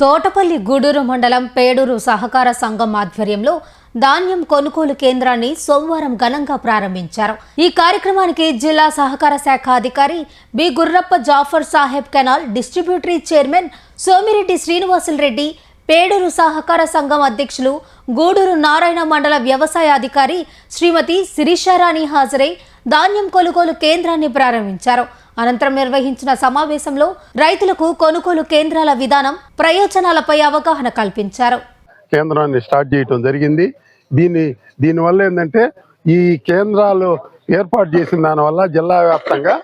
తోటపల్లి గూడూరు మండలం పేడూరు సహకార సంఘం ఆధ్వర్యంలో ధాన్యం కొనుగోలు కేంద్రాన్ని సోమవారం ఘనంగా ప్రారంభించారు. ఈ కార్యక్రమానికి జిల్లా సహకార శాఖ అధికారి B Gurrappa Jafar Saheb canal distributary chairman Somireddy Srinivasulu Reddy, Peduru సహకార సంఘం అధ్యక్షులు గూడూరు నారాయణ మండల వ్యవసాయ అధికారి శ్రీమతి శిరీషారాణి హాజరై ధాన్యం కొనుగోలు కేంద్రాన్ని ప్రారంభించారు. అనంతరం నిర్వహించిన సమావేశంలో రైతులకు కొనుగోలు కేంద్రాల విధానం, ప్రయోజనాలపై అవగాహన కల్పించారు. కేంద్రాన్ని స్టార్ట్ చేయడం జరిగింది. దీనివల్ల ఏంటంటే ఈ కేంద్రాలు ఏర్పాటు చేసిన దానివల్ల జిల్లా వ్యాప్తంగా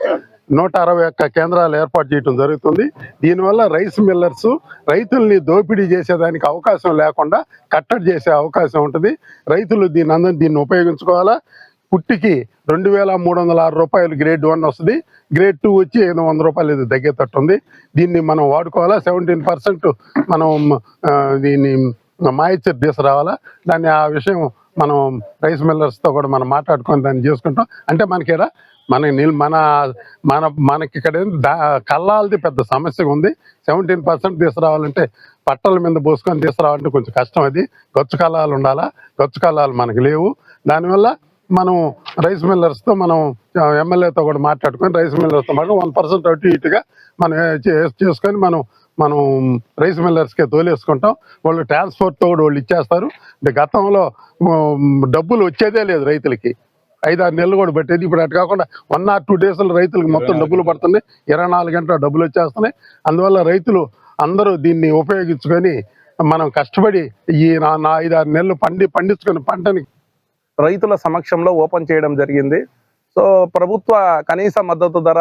161 కేంద్రాలు ఏర్పాటు చేయడం జరుగుతుంది. దీనివల్ల రైస్ మిల్లర్స్ రైతుల్ని దోపిడీ చేసేదానికి అవకాశం లేకుండా కట్టడి చేసే అవకాశం ఉంటుంది. రైతులు దీన్ని ఉపయోగించుకోవాలా. పుట్టికి 2306 రూపాయలు గ్రేడ్ 1 వస్తుంది, గ్రేడ్ 2 వచ్చి 500 రూపాయలు ఇది తగ్గేటట్టు ఉంది. దీన్ని మనం వాడుకోవాలా. 17% మనం దీన్ని మాయిశ్చర్ తీసుకురావాలా. దాన్ని ఆ విషయం మనం రైస్ మిల్లర్స్తో కూడా మనం మాట్లాడుకొని దాన్ని చేసుకుంటాం. అంటే మనకి మనకి ఇక్కడ కల్లాలది పెద్ద సమస్య ఉంది. 17% తీసుకురావాలంటే పట్టల మీద పోసుకొని తీసుకురావాలంటే కొంచెం కష్టం. అది గచ్చు కల్లాలు ఉండాలా. గచ్చు కల్లాలు మనకి లేవు. దానివల్ల మనం రైస్ మిల్లర్స్తో మనం ఎమ్మెల్యేతో కూడా మాట్లాడుకొని రైస్ మిల్లర్స్తో పాటు 1% అటు ఇటుగా మనం చేసుకొని మనం రైస్ మిల్లర్స్కే తోలేసుకుంటాం. వాళ్ళు ట్రాన్స్పోర్ట్తో కూడా వాళ్ళు ఇచ్చేస్తారు. గతంలో డబ్బులు వచ్చేదే లేదు రైతులకి, 5-6 నెలలు కూడా పెట్టేది. ఇప్పుడు అటు కాకుండా 1 or 2 days రైతులకు మొత్తం డబ్బులు పడుతున్నాయి. 24 గంటల డబ్బులు వచ్చేస్తున్నాయి. అందువల్ల రైతులు అందరూ దీన్ని ఉపయోగించుకొని మనం కష్టపడి ఈ 5-6 నెలలు పండించుకొని పంటని రైతుల సమక్షంలో ఓపెన్ చేయడం జరిగింది. సో ప్రభుత్వ కనీస మద్దతు ధర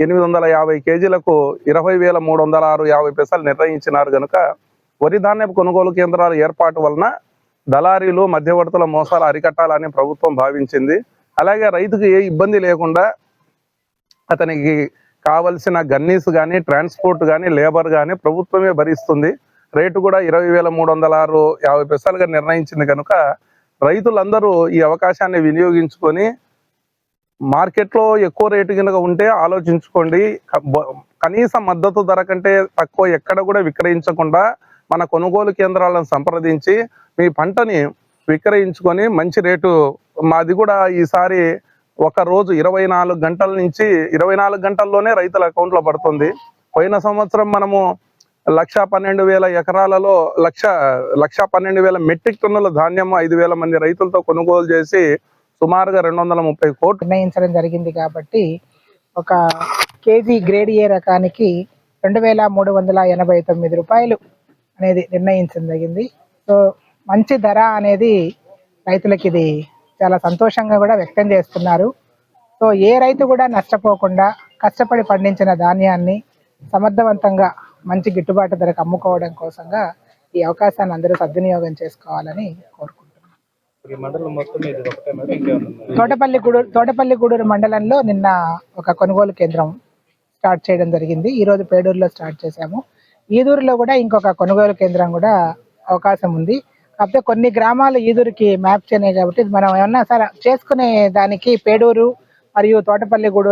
850 కేజీలకు 20,306.50 పైసలు నిర్ణయించినారు కనుక వరి ధాన్యపు కొనుగోలు కేంద్రాల ఏర్పాటు వలన దళారీలు, మధ్యవర్తుల మోసాలు అరికట్టాలని ప్రభుత్వం భావించింది. అలాగే రైతుకు ఏ ఇబ్బంది లేకుండా అతనికి కావలసిన గన్నీస్ కానీ, ట్రాన్స్పోర్ట్ కానీ, లేబర్ కానీ ప్రభుత్వమే భరిస్తుంది. రేటు కూడా 20,306.50 పైసలుగా నిర్ణయించింది కనుక రైతులందరూ ఈ అవకాశాన్ని వినియోగించుకొని మార్కెట్లో ఎక్కువ రేటు కనుక ఉంటే ఆలోచించుకోండి. కనీస మద్దతు ధర కంటే తక్కువ ఎక్కడ కూడా విక్రయించకుండా మన కొనుగోలు కేంద్రాలను సంప్రదించి మీ పంటని విక్రయించుకొని మంచి రేటు మాది కూడా ఈసారి ఒక రోజు 24 గంటల నుంచి 24 గంటల్లోనే రైతుల అకౌంట్లో పడుతుంది. పోయిన సంవత్సరం మనము 1,12,000 ఎకరాలలో 1,12,000 మెట్రిక్ టన్నుల ధాన్యం 5,000 మంది రైతులతో కొనుగోలు చేసి సుమారుగా 230 కోట్లు నిర్ణయించడం జరిగింది. కాబట్టి ఒక కేజీ గ్రేడ్ ఏ రకానికి 2,389 రూపాయలు అనేది నిర్ణయించడం జరిగింది. సో మంచి ధర అనేది రైతులకి ఇది చాలా సంతోషంగా కూడా వ్యక్తం చేస్తున్నారు. సో ఏ రైతు కూడా నష్టపోకుండా కష్టపడి పండించిన ధాన్యాన్ని సమర్థవంతంగా మంచి గిట్టుబాటు ధరకు అమ్ముకోవడం కోసంగా ఈ అవకాశాన్ని అందరూ సద్వినియోగం చేసుకోవాలని కోరుకుంటున్నాను. తోటపల్లి గూడూరు మండలంలో నిన్న ఒక కొనుగోలు కేంద్రం స్టార్ట్ చేయడం జరిగింది. ఈరోజు పేడూరులో స్టార్ట్ చేశాము. ఈదూరులో కూడా ఇంకొక కొనుగోలు కేంద్రం కూడా అవకాశం ఉంది. కాకపోతే కొన్ని గ్రామాలు ఈదూరుకి మ్యాప్ చేయనాయి కాబట్టి మనం ఏమన్నా సరే చేసుకునే దానికి పేడూరు మరియు తోటపల్లి గూడూరు